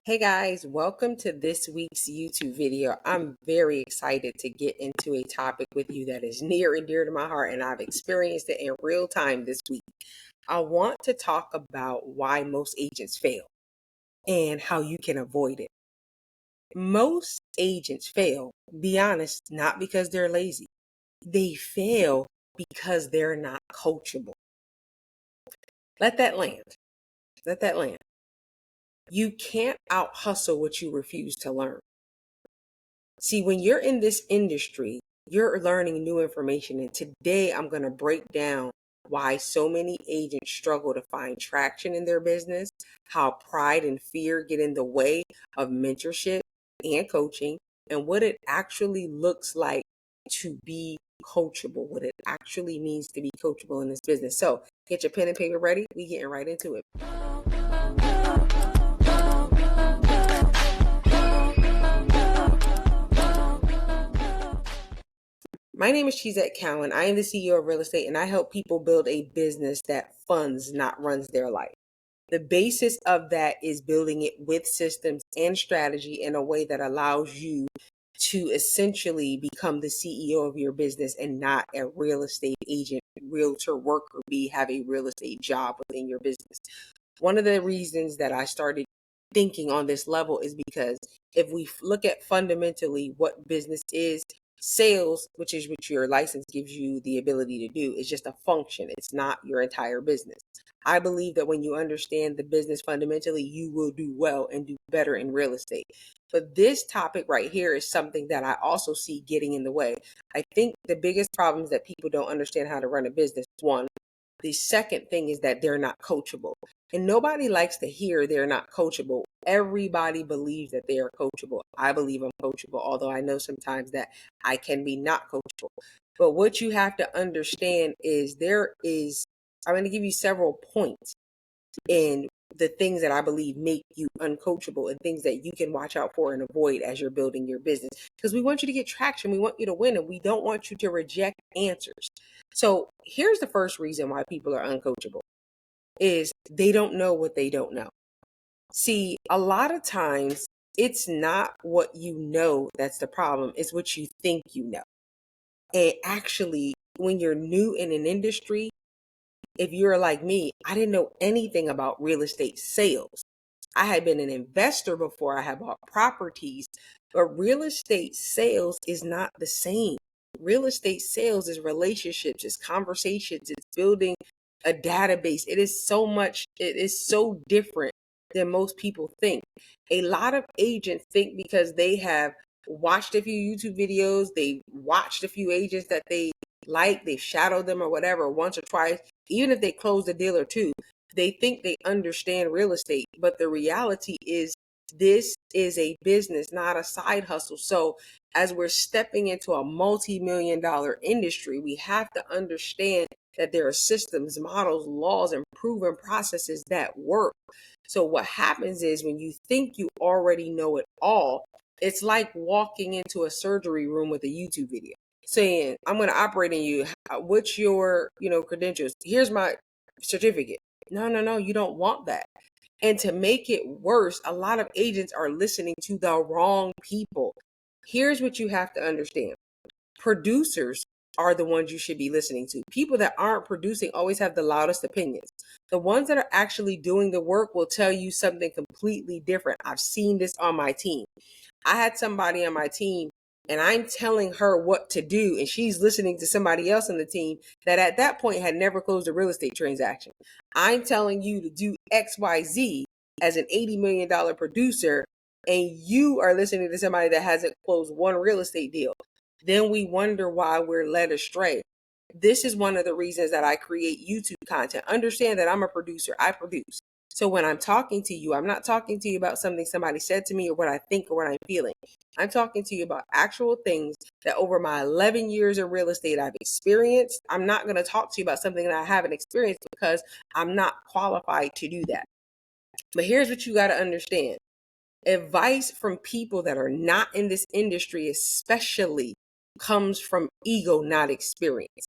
Hey guys, welcome to this week's YouTube video. I'm very excited to get into a topic with you that is near and dear to my heart, and I've experienced it in real time this week. I want to talk about why most agents fail and how you can avoid it. Most agents fail, be honest, not because they're lazy. They fail because they're not coachable. Let that land. Let that land. You can't out hustle what you refuse to learn. See, when you're in this industry, you're learning new information. And today I'm going to break down why so many agents struggle to find traction in their business, how pride and fear get in the way of mentorship and coaching, and what it actually looks like to be coachable, what it actually means to be coachable in this business. So get your pen and paper ready. We getting right into it. My name is Chizette Cowan. I am the CEO of Real Estate, and I help people build a business that funds, not runs their life. The basis of that is building it with systems and strategy in a way that allows you to essentially become the CEO of your business and not a real estate agent, realtor, worker bee, have a real estate job within your business. One of the reasons that I started thinking on this level is because if we look at fundamentally what business is, sales, which is what your license gives you the ability to do, is just a function. It's not your entire business. I believe that when you understand the business fundamentally, you will do well and do better in real estate. But this topic right here is something that I also see getting in the way. I think the biggest problem is that people don't understand how to run a business. One. The second thing is that they're not coachable. And nobody likes to hear they're not coachable. Everybody believes that they are coachable. I believe I'm coachable, although I know sometimes that I can be not coachable. But what you have to understand is I'm going to give you several points in the things that I believe make you uncoachable and things that you can watch out for and avoid as you're building your business. Because we want you to get traction, we want you to win, and we don't want you to reject answers. So here's the first reason why people are uncoachable is they don't know what they don't know. See, a lot of times it's not what you know that's the problem, it's what you think you know. And actually, when you're new in an industry, if you're like me, I didn't know anything about real estate sales. I had been an investor before I had bought properties, but real estate sales is not the same. Real estate sales is relationships, it's conversations, it's building a database. It is so different than most people think. A lot of agents think because they have watched a few YouTube videos, they watched a few agents that they've shadowed them or whatever once or twice, even if they close a deal or two, they think they understand real estate. But the reality is this is a business, not a side hustle. So as we're stepping into a multi-million-dollar industry, we have to understand that there are systems, models, laws, and proven processes that work. So what happens is when you think you already know it all, it's like walking into a surgery room with a YouTube video saying, I'm going to operate on you. What's your, credentials? Here's my certificate. No, you don't want that. And to make it worse, a lot of agents are listening to the wrong people. Here's what you have to understand. Producers are the ones you should be listening to. People that aren't producing always have the loudest opinions. The ones that are actually doing the work will tell you something completely different. I've seen this on my team. I had somebody on my team and I'm telling her what to do, and she's listening to somebody else on the team that at that point had never closed a real estate transaction. I'm telling you to do XYZ as an $80 million producer, and you are listening to somebody that hasn't closed one real estate deal. Then we wonder why we're led astray. This is one of the reasons that I create YouTube content. Understand that I'm a producer. I produce. So when I'm talking to you, I'm not talking to you about something somebody said to me or what I think or what I'm feeling. I'm talking to you about actual things that over my 11 years of real estate I've experienced. I'm not going to talk to you about something that I haven't experienced because I'm not qualified to do that. But here's what you got to understand. Advice from people that are not in this industry especially comes from ego, not experience.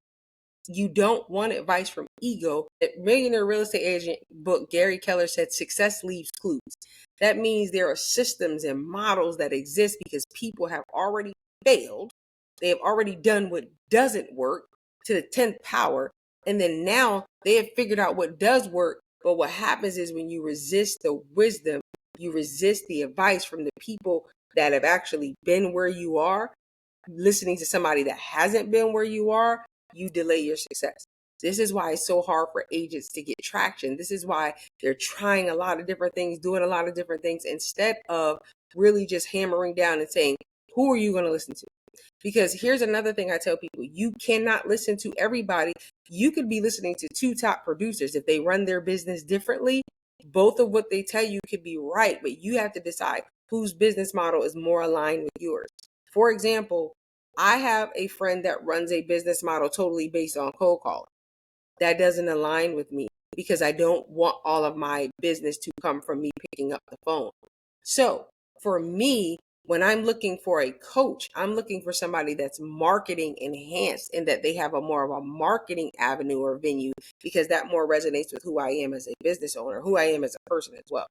You don't want advice from ego. At Millionaire Real Estate Agent book, Gary Keller said, success leaves clues. That means there are systems and models that exist because people have already failed. They have already done what doesn't work to the 10th power. And then now they have figured out what does work. But what happens is when you resist the wisdom, you resist the advice from the people that have actually been where you are, listening to somebody that hasn't been where you are, you delay your success. This is why it's so hard for agents to get traction. This is why they're trying a lot of different things, doing a lot of different things, instead of really just hammering down and saying, who are you going to listen to? Because here's another thing I tell people: you cannot listen to everybody. You could be listening to two top producers. If they run their business differently, both of what they tell you could be right, but you have to decide whose business model is more aligned with yours. For example, I have a friend that runs a business model totally based on cold calling. That doesn't align with me because I don't want all of my business to come from me picking up the phone. So for me, when I'm looking for a coach, I'm looking for somebody that's marketing enhanced and that they have a more of a marketing avenue or venue, because that more resonates with who I am as a business owner, who I am as a person as well.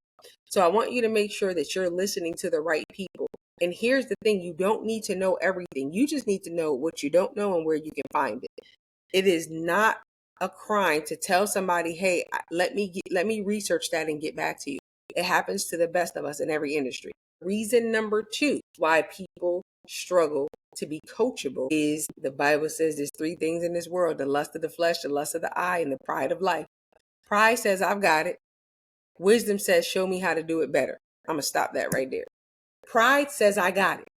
So I want you to make sure that you're listening to the right people. And here's the thing: you don't need to know everything. You just need to know what you don't know and where you can find it. It is not a crime to tell somebody, hey, let me research that and get back to you. It happens to the best of us in every industry. Reason number 2 why people struggle to be coachable is the Bible says there's 3 things in this world: the lust of the flesh, the lust of the eye, and the pride of life. Pride says, I've got it. Wisdom says, show me how to do it better. I'm going to stop that right there. Pride says, I got it.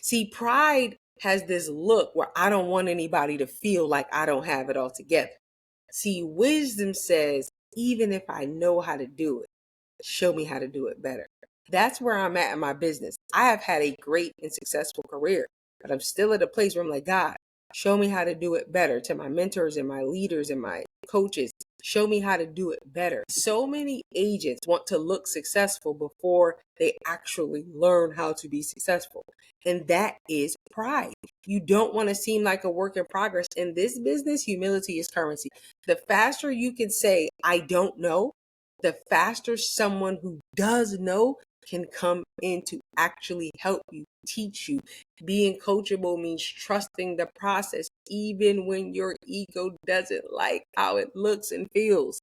See, pride has this look where I don't want anybody to feel like I don't have it all together. See, wisdom says, even if I know how to do it, show me how to do it better. That's where I'm at in my business. I have had a great and successful career, but I'm still at a place where I'm like, God, show me how to do it better. To my mentors and my leaders and my coaches, show me how to do it better. So many agents want to look successful before they actually learn how to be successful. And that is pride. You don't want to seem like a work in progress. In this business, humility is currency. The faster you can say, I don't know, the faster someone who does know can come in to actually help you, teach you. Being coachable means trusting the process, even when your ego doesn't like how it looks and feels.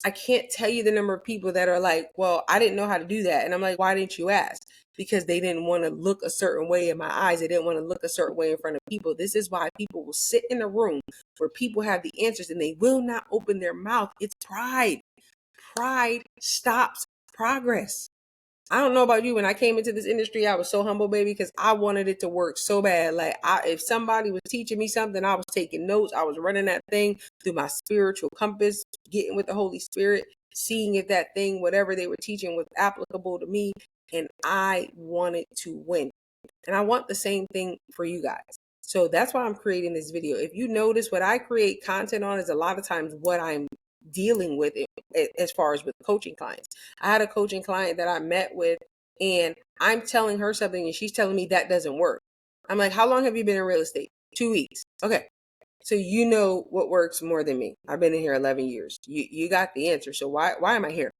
I can't tell you the number of people that are like, well, I didn't know how to do that. And I'm like, why didn't you ask? Because they didn't want to look a certain way in my eyes. They didn't want to look a certain way in front of people. This is why people will sit in a room where people have the answers and they will not open their mouth. It's pride. Pride stops progress. I don't know about you. When I came into this industry, I was so humble, baby, because I wanted it to work so bad. Like, if somebody was teaching me something, I was taking notes. I was running that thing through my spiritual compass, getting with the Holy Spirit, seeing if that thing, whatever they were teaching, was applicable to me. And I wanted to win. And I want the same thing for you guys. So that's why I'm creating this video. If you notice, what I create content on is a lot of times what I'm dealing with as far as with coaching clients. I had a coaching client that I met with, and I'm telling her something and she's telling me that doesn't work. I'm like, how long have you been in real estate? 2 weeks. Okay. So you know what works more than me. I've been in here 11 years. You got the answer. So why am I here?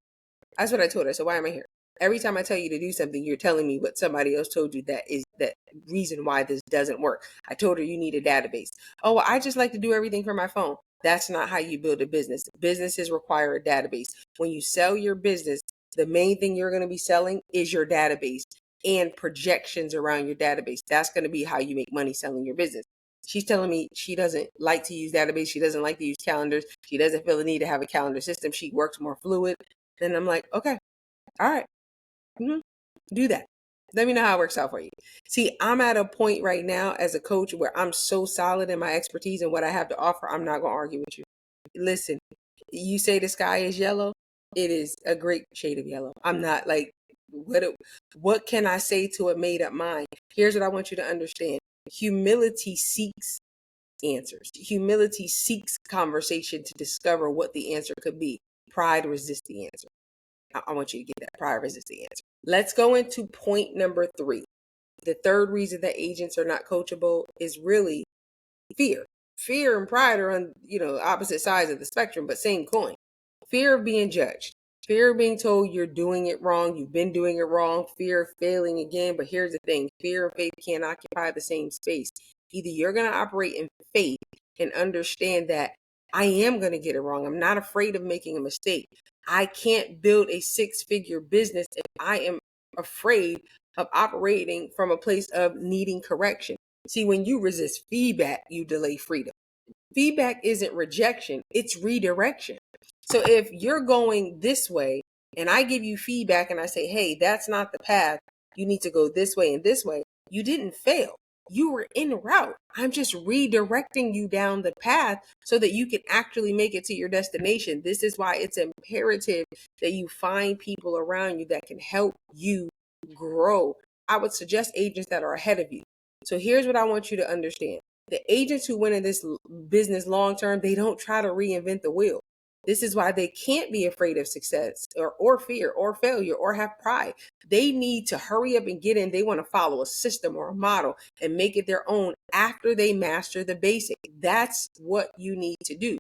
That's what I told her. So why am I here? Every time I tell you to do something, you're telling me what somebody else told you that is that reason why this doesn't work. I told her you need a database. Oh, I just like to do everything from my phone. That's not how you build a business. Businesses require a database. When you sell your business, the main thing you're going to be selling is your database and projections around your database. That's going to be how you make money selling your business. She's telling me she doesn't like to use database. She doesn't like to use calendars. She doesn't feel the need to have a calendar system. She works more fluid. Then I'm like, okay, all right, do that. Let me know how it works out for you. See, I'm at a point right now as a coach where I'm so solid in my expertise and what I have to offer. I'm not going to argue with you. Listen, you say the sky is yellow. It is a great shade of yellow. I'm not like, what can I say to a made up mind? Here's what I want you to understand. Humility seeks answers. Humility seeks conversation to discover what the answer could be. Pride resists the answer. I want you to get that. Pride resists the answer. Let's go into point number 3. The third reason that agents are not coachable is really fear. Fear and pride are on, opposite sides of the spectrum, but same coin. Fear of being judged. Fear of being told you're doing it wrong, you've been doing it wrong, fear of failing again. But here's the thing, fear and faith can't occupy the same space. Either you're going to operate in faith and understand that I am going to get it wrong. I'm not afraid of making a mistake. I can't build a six-figure business if I am afraid of operating from a place of needing correction. See, when you resist feedback, you delay freedom. Feedback isn't rejection, it's redirection. So if you're going this way and I give you feedback and I say, hey, that's not the path, you need to go this way and this way, you didn't fail. You were en route. I'm just redirecting you down the path so that you can actually make it to your destination. This is why it's imperative that you find people around you that can help you grow. I would suggest agents that are ahead of you. So here's what I want you to understand. The agents who win in this business long term, they don't try to reinvent the wheel. This is why they can't be afraid of success or fear or failure or have pride. They need to hurry up and get in. They want to follow a system or a model and make it their own after they master the basic. That's what you need to do.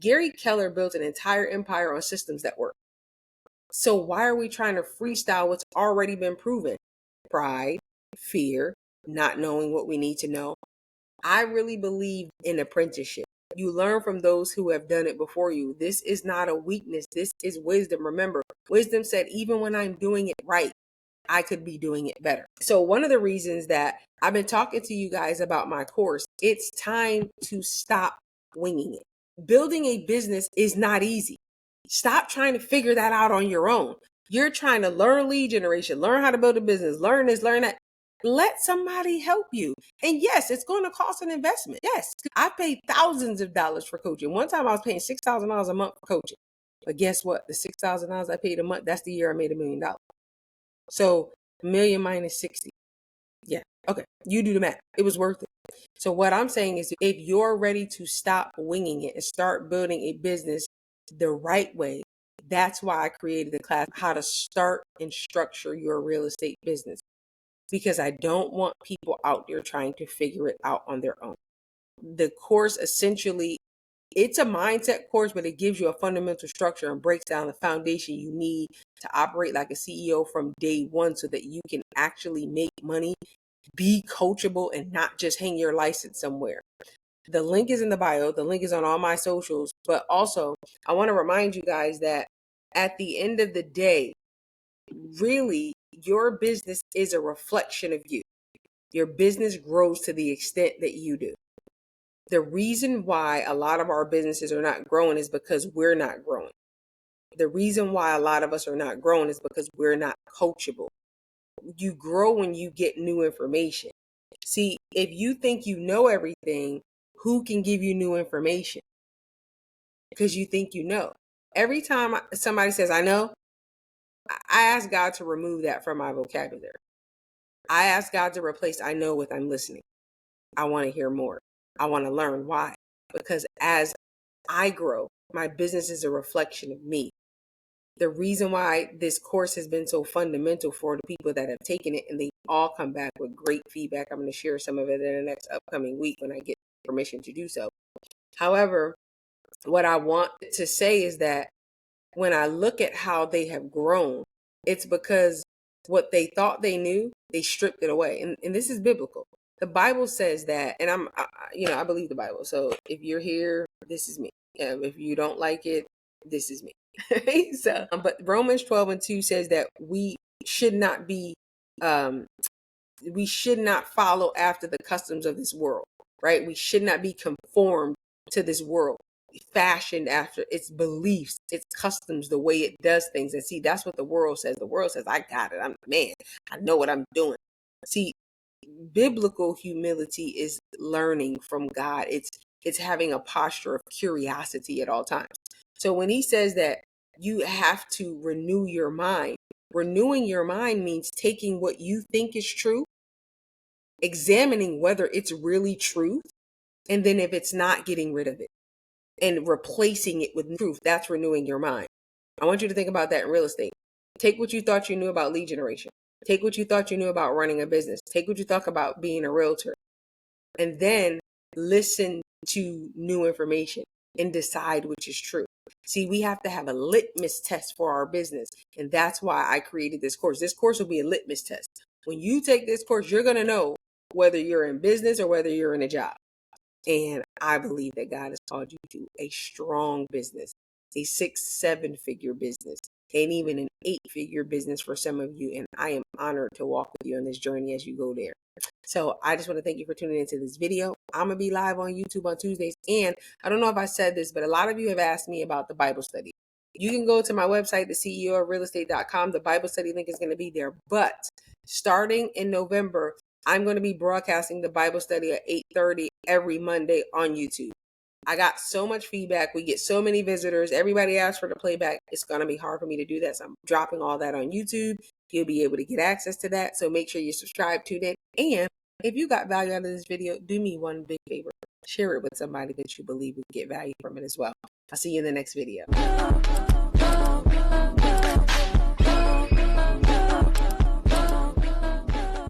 Gary Keller built an entire empire on systems that work. So why are we trying to freestyle what's already been proven? Pride, fear, not knowing what we need to know. I really believe in apprenticeship. You learn from those who have done it before you. This is not a weakness. This is wisdom. Remember, wisdom said, even when I'm doing it right, I could be doing it better. So one of the reasons that I've been talking to you guys about my course, it's time to stop winging it. Building a business is not easy. Stop trying to figure that out on your own. You're trying to learn lead generation, learn how to build a business, learn this, learn that. Let somebody help you. And yes, it's going to cost an investment. Yes, I paid thousands of dollars for coaching. One time I was paying $6,000 a month for coaching. But guess what? The $6,000 I paid a month, that's the year I made $1 million. So $1 million minus 60. Yeah. Okay. You do the math. It was worth it. So what I'm saying is if you're ready to stop winging it and start building a business the right way, that's why I created the class, how to start and structure your real estate business. Because I don't want people out there trying to figure it out on their own. The course essentially, it's a mindset course, but it gives you a fundamental structure and breaks down the foundation you need to operate like a CEO from day one so that you can actually make money, be coachable, and not just hang your license somewhere. The link is in the bio. The link is on all my socials. But also, I want to remind you guys that at the end of the day, really, your business is a reflection of you. Your business grows to the extent that you do. The reason why a lot of our businesses are not growing is because we're not growing. The reason why a lot of us are not growing is because we're not coachable. You grow when you get new information. See, if you think you know everything, who can give you new information? Because you think you know. Every time somebody says, I know, I ask God to remove that from my vocabulary. I ask God to replace I know with I'm listening. I want to hear more. I want to learn why. Because as I grow, my business is a reflection of me. The reason why this course has been so fundamental for the people that have taken it, and they all come back with great feedback. I'm going to share some of it in the next upcoming week when I get permission to do so. However, what I want to say is that when I look at how they have grown, it's because what they thought they knew, they stripped it away. And this is biblical. The Bible says that, and I believe the Bible. So if you're here, this is me. If you don't like it, this is me. But Romans 12:2 says that we should not follow after the customs of this world, right? We should not be conformed to this world, fashioned after its beliefs, its customs, the way it does things. And see, that's what the world says. The world says, I got it. I'm the man. I know what I'm doing. See, biblical humility is learning from God. It's having a posture of curiosity at all times. So when he says that you have to renew your mind, renewing your mind means taking what you think is true, examining whether it's really truth, and then if it's not, getting rid of it and replacing it with truth. That's renewing your mind. I want you to think about that in real estate. Take what you thought you knew about lead generation. Take what you thought you knew about running a business. Take what you thought about being a realtor. And then listen to new information and decide which is true. See, we have to have a litmus test for our business. And that's why I created this course. This course will be a litmus test. When you take this course, you're going to know whether you're in business or whether you're in a job. And I believe that God has called you to a strong business, a 6-7 figure business, and even an 8-figure business for some of you. And I am honored to walk with you on this journey as you go there. So I just want to thank you for tuning into this video. I'm going to be live on YouTube on Tuesdays. And I don't know if I said this, but a lot of you have asked me about the Bible study. You can go to my website, theCEOofrealestate.com. The Bible study link is going to be there. But starting in November, I'm going to be broadcasting the Bible study at 8:30 every Monday on YouTube. I got so much feedback. We get so many visitors. Everybody asks for the playback. It's going to be hard for me to do that. So I'm dropping all that on YouTube. You'll be able to get access to that. So make sure you subscribe to that. And if you got value out of this video, do me one big favor. Share it with somebody that you believe would get value from it as well. I'll see you in the next video.